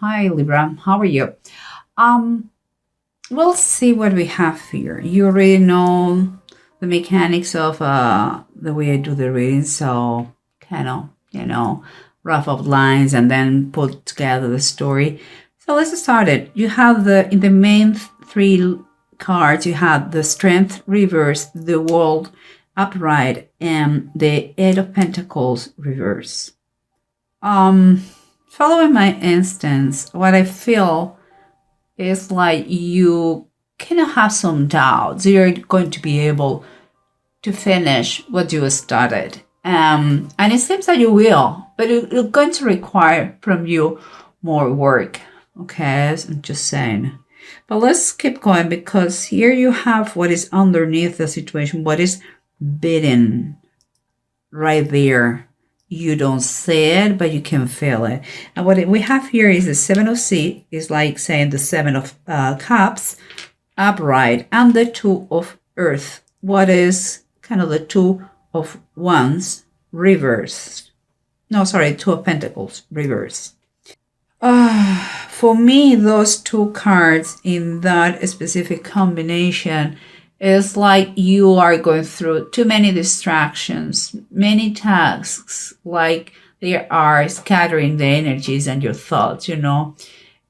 Hi Libra, how are you? Um, we'll see what we have here. You already know the mechanics of the way I do the reading, so kind of, rough up lines and then put together the story. So let's start it. You have in the main three cards, you have the Strength reverse, the World upright, and the Eight of Pentacles reverse. Um, Following my instance, what I feel is like you kind of have some doubts. You're going to be able to finish what you started. And it seems that you will, but it's going to require from you more work. Okay, I'm just saying. But let's keep going because here you have what is underneath the situation, what is bidden right there. You don't see it, but you can feel it. And what we have here is the Seven of Sea, is like saying the Seven of Cups upright, and the Two of Earth. What is kind of the Two of Wands reversed? No, sorry, Two of Pentacles reversed. For me, those two cards in that specific combination is like you are going through too many distractions, many tasks, like they are scattering the energies and your thoughts,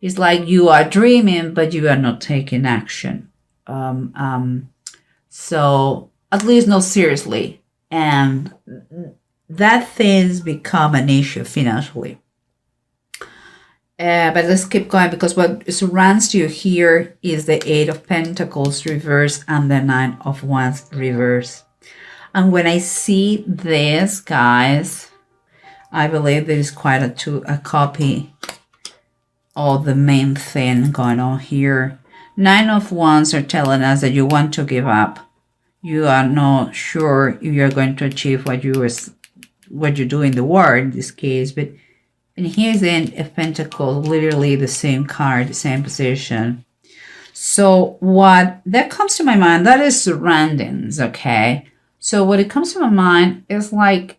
It's like you are dreaming, but you are not taking action. So at least not seriously. And that things become an issue financially. But let's keep going because what surrounds you here is the Eight of Pentacles reverse and the Nine of Wands reverse. And when I see this, guys, I believe there is quite a copy of the main thing going on here. Nine of Wands are telling us that you want to give up. You are not sure if you're going to achieve what you do in the war in this case, but and here's the Eight of Pentacles, literally the same card, the same position. So what that comes to my mind, that is surroundings, okay? So what it comes to my mind is like,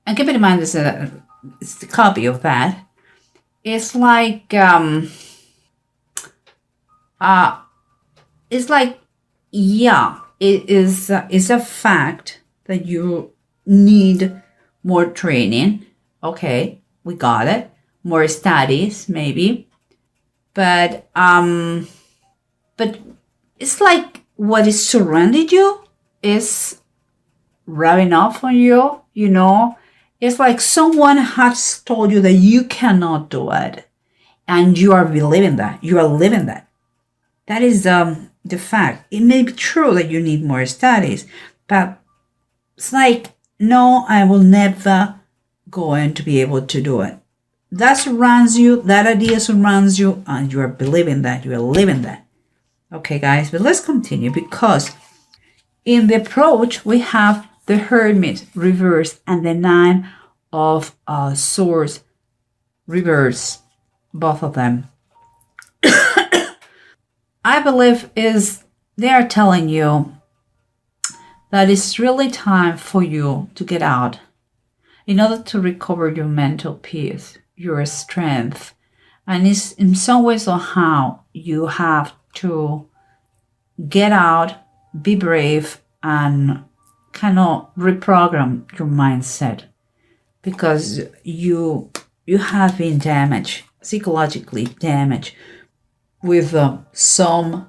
and keep in mind this it's the copy of that. It's like yeah, it is it's a fact that you need more training, okay? We got it. More studies, maybe. But it's like what is surrounding you is rubbing off on you, It's like someone has told you that you cannot do it. And you are believing that. You are living that. That is the fact. It may be true that you need more studies, but it's like, no, I will never going to be able to do it. That surrounds you, that idea surrounds you, and you are believing that, you are living that. Okay, guys, but let's continue because in the approach, we have the Hermit reverse and the Nine of Swords reverse, both of them. I believe they are telling you that it's really time for you to get out in order to recover your mental peace, your strength. And it's in some ways or how you have to get out, be brave, and kind of reprogram your mindset because you have been damaged, psychologically damaged with some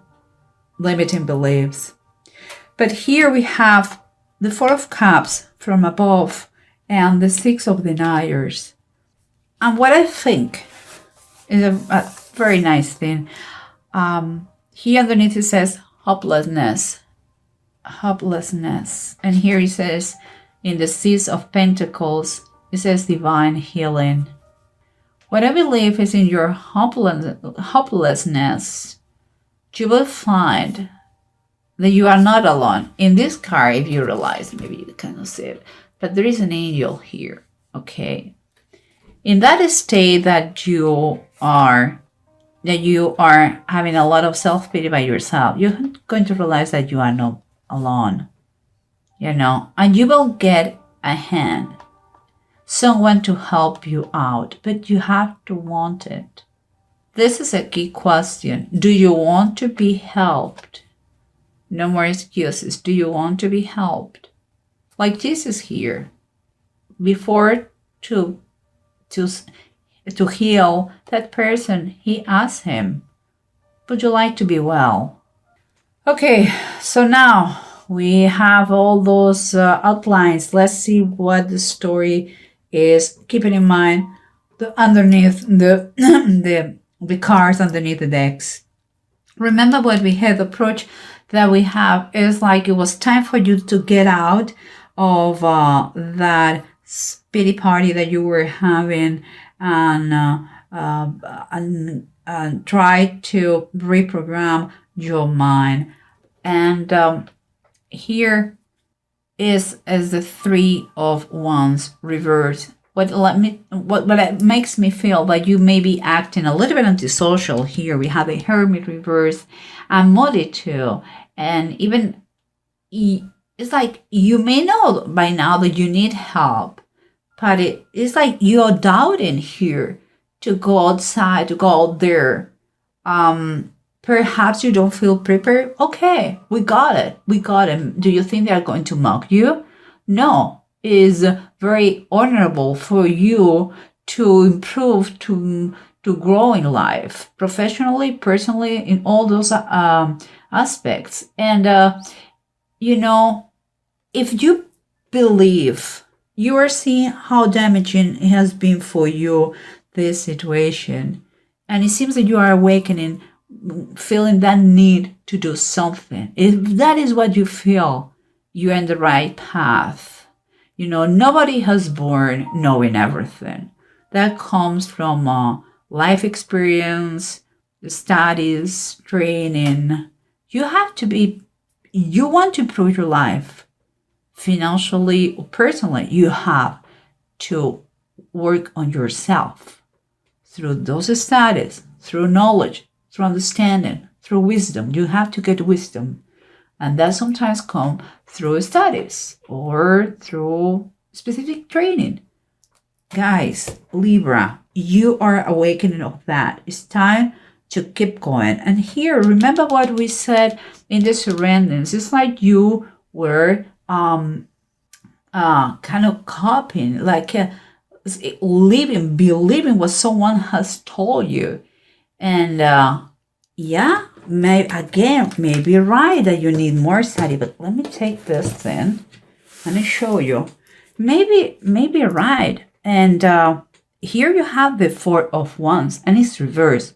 limiting beliefs. But here we have the Four of Cups from above and the Six of Deniers. And what I think is a very nice thing. Here underneath it says hopelessness. Hopelessness. And here it says in the Six of Pentacles, it says divine healing. What I believe is in your hopelessness, you will find that you are not alone. In this card, if you realize, maybe you cannot see it, but there is an angel here, okay? In that state that you are having a lot of self-pity by yourself, you're going to realize that you are not alone, and you will get a hand, someone to help you out, but you have to want it. This is a key question. Do you want to be helped? No more excuses. Do you want to be helped? Like Jesus here, before to heal that person, he asked him, would you like to be well? Okay, so now we have all those outlines. Let's see what the story is. Keeping in mind the underneath the the cards underneath the decks. Remember what we had, the approach that we have is like it was time for you to get out of that pity party that you were having and try to reprogram your mind. And here is as the Three of Wands reversed. What makes me feel that you may be acting a little bit antisocial here. We have the Hermit reverse and Muddy too. And even it's like you may know by now that you need help, but it's like you're doubting here to go outside, to go out there. Perhaps you don't feel prepared. Okay, we got it. We got it. Do you think they're going to mock you? No. It is very honorable for you to improve, to grow in life, professionally, personally, in all those aspects. And, if you believe, you are seeing how damaging it has been for you, this situation. And it seems that you are awakening, feeling that need to do something. If that is what you feel, you're in the right path. Nobody has born knowing everything. That comes from life experience, studies, training. You want to improve your life financially or personally. You have to work on yourself through those studies, through knowledge, through understanding, through wisdom. You have to get wisdom. And that sometimes comes through studies or through specific training. Guys, Libra, you are awakening of that. It's time to keep going. And here, remember what we said in the surroundings. It's like you were kind of copying, like believing what someone has told you. And yeah, maybe right that you need more study, but let me take this thing. Let me show you. Maybe right. And here you have the Four of Wands, and it's reversed.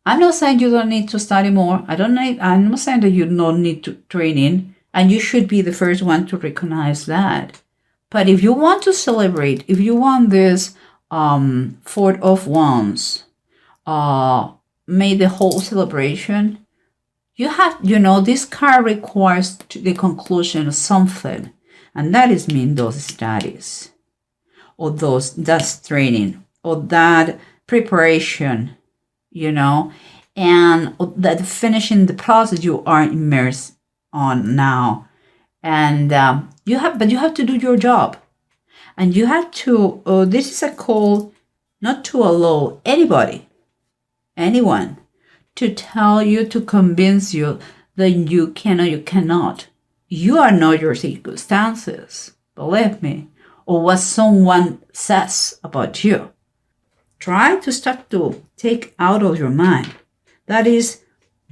I'm not saying you don't need to study more. I'm not saying that you don't need to training, and you should be the first one to recognize that. But if you want to celebrate, if you want this Four of Wands, made the whole celebration, you have, this card requires the conclusion of something, and that is mean those studies, or that training, or that preparation, and that finishing the process you are immersed on now, and you have to do your job, and you have to. This is a call not to allow anyone to tell you, to convince you that you can or you cannot. You are not your circumstances, believe me, or what someone says about you. Try to start to take out of your mind. That is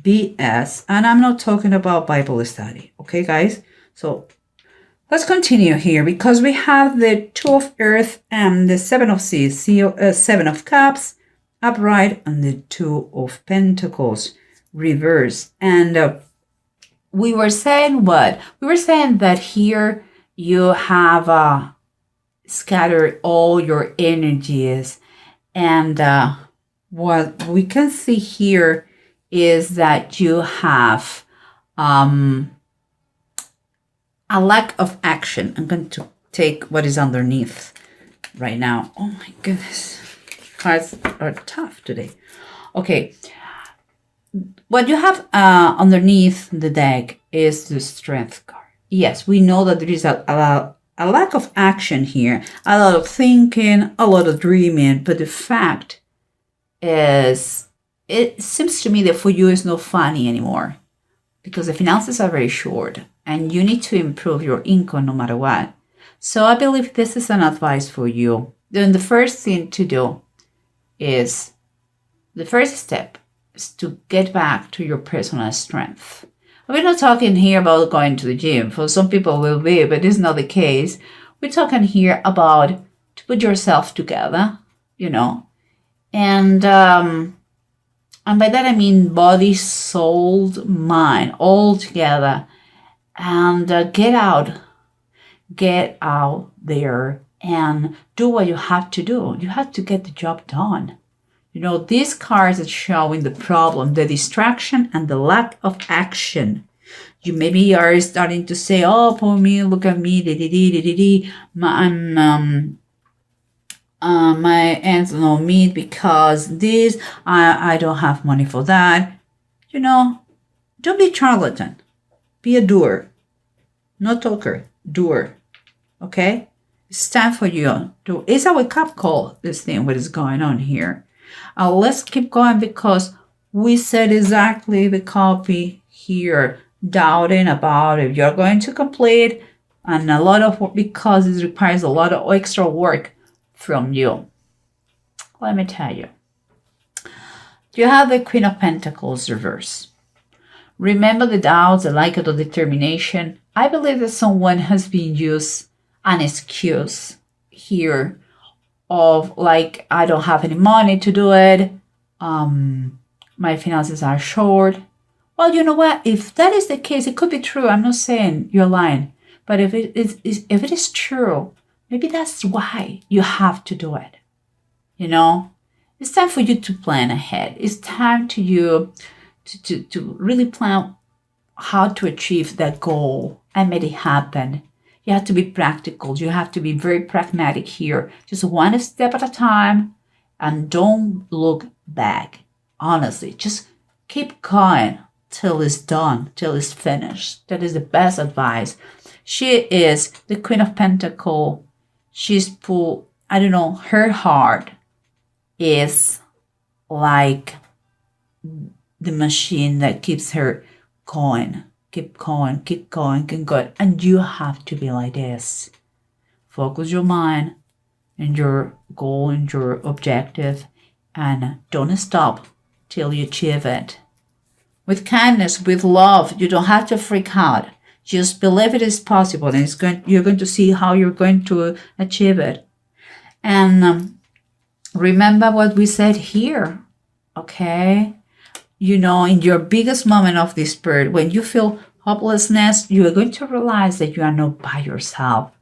BS, and I'm not talking about Bible study, okay, guys? So let's continue here, because we have the Two of Earth and the Seven of Seas, Seven of Cups, upright, and the Two of Pentacles reverse. And we were saying what? We were saying that here you have scattered all your energies. And what we can see here is that you have a lack of action. I'm going to take what is underneath right now. Oh my goodness. Cards are tough today. Okay. What you have underneath the deck is the Strength card. Yes, we know that there is a lack of action here, a lot of thinking, a lot of dreaming, but the fact is it seems to me that for you it's not funny anymore because the finances are very short and you need to improve your income no matter what. So I believe this is an advice for you. Then the first thing to do is the first step is to get back to your personal strength. We're not talking here about going to the gym. For some people will be, but it's not the case. We're talking here about to put yourself together, and by that I mean body, soul, mind, all together, and get out there and do what you have to do. You have to get the job done. These cards are showing the problem, the distraction, and the lack of action. You maybe are starting to say, "Oh, poor me! Look at me! My ends don't meet because this. I don't have money for that." Don't be a charlatan. Be a doer, not talker. Doer. Okay. It's time for you to. It's a wake-up call. This thing, what is going on here? Let's keep going because we said exactly the copy here, doubting about if you're going to complete and a lot of work because it requires a lot of extra work from you. Let me tell you. You have the Queen of Pentacles reverse. Remember the doubts, the lack of determination. I believe that someone has been used an excuse here of like, I don't have any money to do it. My finances are short. Well, you know what? If that is the case, it could be true. I'm not saying you're lying. But if it is true, maybe that's why you have to do it. It's time for you to plan ahead. It's time to you to really plan how to achieve that goal and make it happen. You have to be practical. You have to be very pragmatic here. Just one step at a time and don't look back. Honestly, just keep going till it's done, till it's finished. That is the best advice. She is the Queen of Pentacles. She's full, her heart is like the machine that keeps her going. Keep going. And you have to be like this. Focus your mind and your goal and your objective and don't stop till you achieve it. With kindness, with love, you don't have to freak out. Just believe it is possible and you're going to see how you're going to achieve it. And remember what we said here, okay? In your biggest moment of despair, when you feel hopelessness, you are going to realize that you are not by yourself.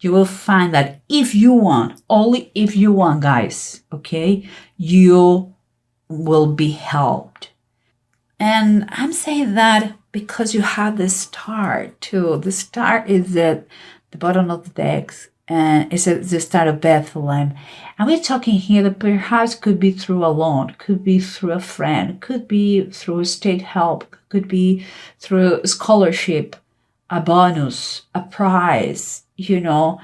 You will find that if you want, only if you want, guys, okay, you will be helped. And I'm saying that because you have the star too. The star is at the bottom of the decks. And it's the start of Bethlehem. And we're talking here that perhaps could be through a loan, could be through a friend, could be through state help, could be through a scholarship, a bonus, a prize, But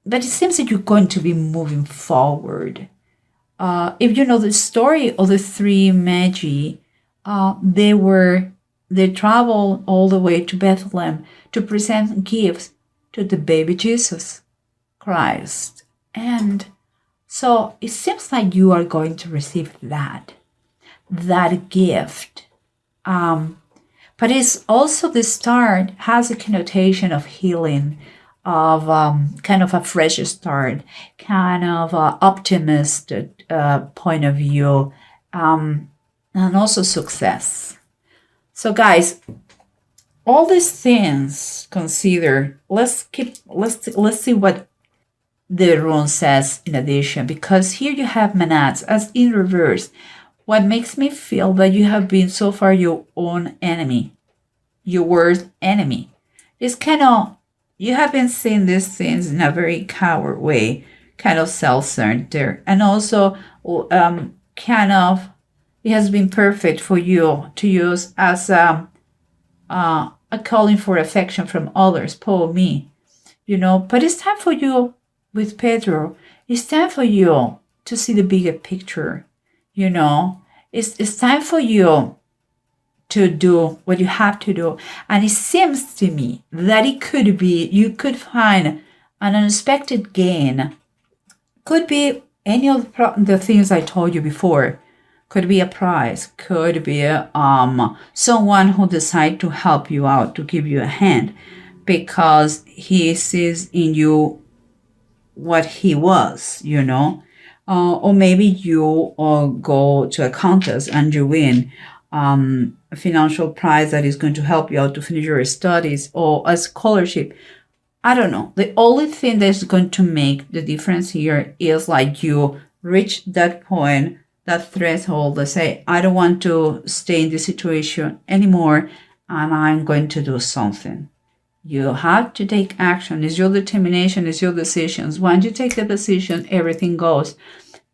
it seems that you're going to be moving forward. If you know the story of the three Magi, they traveled all the way to Bethlehem to present gifts to the baby Jesus Christ. And so it seems like you are going to receive that gift. But it's also the start has a connotation of healing, of kind of a fresh start, kind of optimist point of view, and also success. So guys, all these things considered, let's see what the rune says in addition, because here you have Manats as in reverse. What makes me feel that you have been so far your own enemy, your worst enemy. It's kind of, you have been seeing these things in a very coward way, kind of self-centered, and also kind of, it has been perfect for you to use as a calling for affection from others, poor me, but it's time for you with Pedro, it's time for you to see the bigger picture. You know, it's time for you to do what you have to do. And it seems to me that it could be, you could find an unexpected gain. Could be any of the things I told you before. Could be a prize. Could be someone who decide to help you out, to give you a hand, because he sees in you what he was, you know. Or maybe you go to a contest and you win a financial prize that is going to help you out to finish your studies, or a scholarship. I don't know. The only thing that's going to make the difference here is like you reach that point, that threshold, that say, I don't want to stay in this situation anymore, and I'm going to do something. You have to take action. It's your determination, it's your decisions. Once you take the decision, everything goes.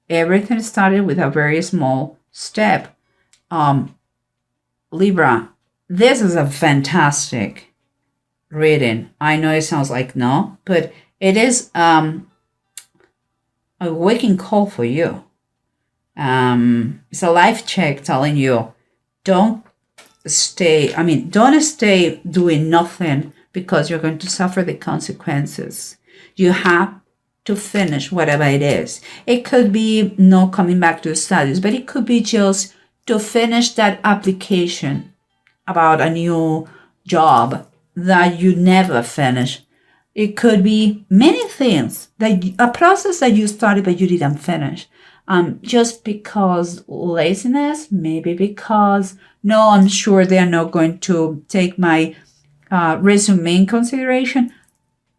Everything started with a very small step. Libra, this is a fantastic reading. I know it sounds like no, but it is a waking call for you. It's a life check telling you, don't stay doing nothing, because you're going to suffer the consequences. You have to finish whatever it is. It could be not coming back to studies, but it could be just to finish that application about a new job that you never finish. It could be many things, a process that you started but you didn't finish. Just because laziness, maybe because, no, I'm sure they're not going to take my resume in consideration.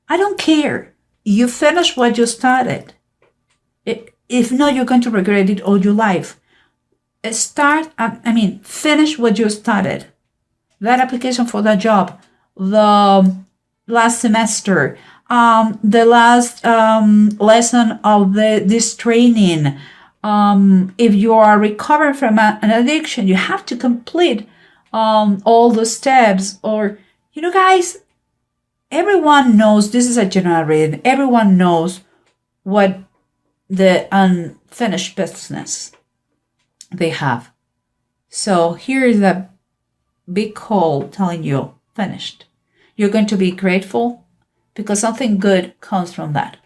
I don't care. You finish what you started. If not, you're going to regret it all your life. Finish what you started. That application for that job, the last semester, the last lesson of this training. If you are recovering from an addiction, you have to complete all the steps. Or, guys, everyone knows, this is a general reading, everyone knows what the unfinished business they have. So here is a big call telling you, finished. You're going to be grateful because something good comes from that.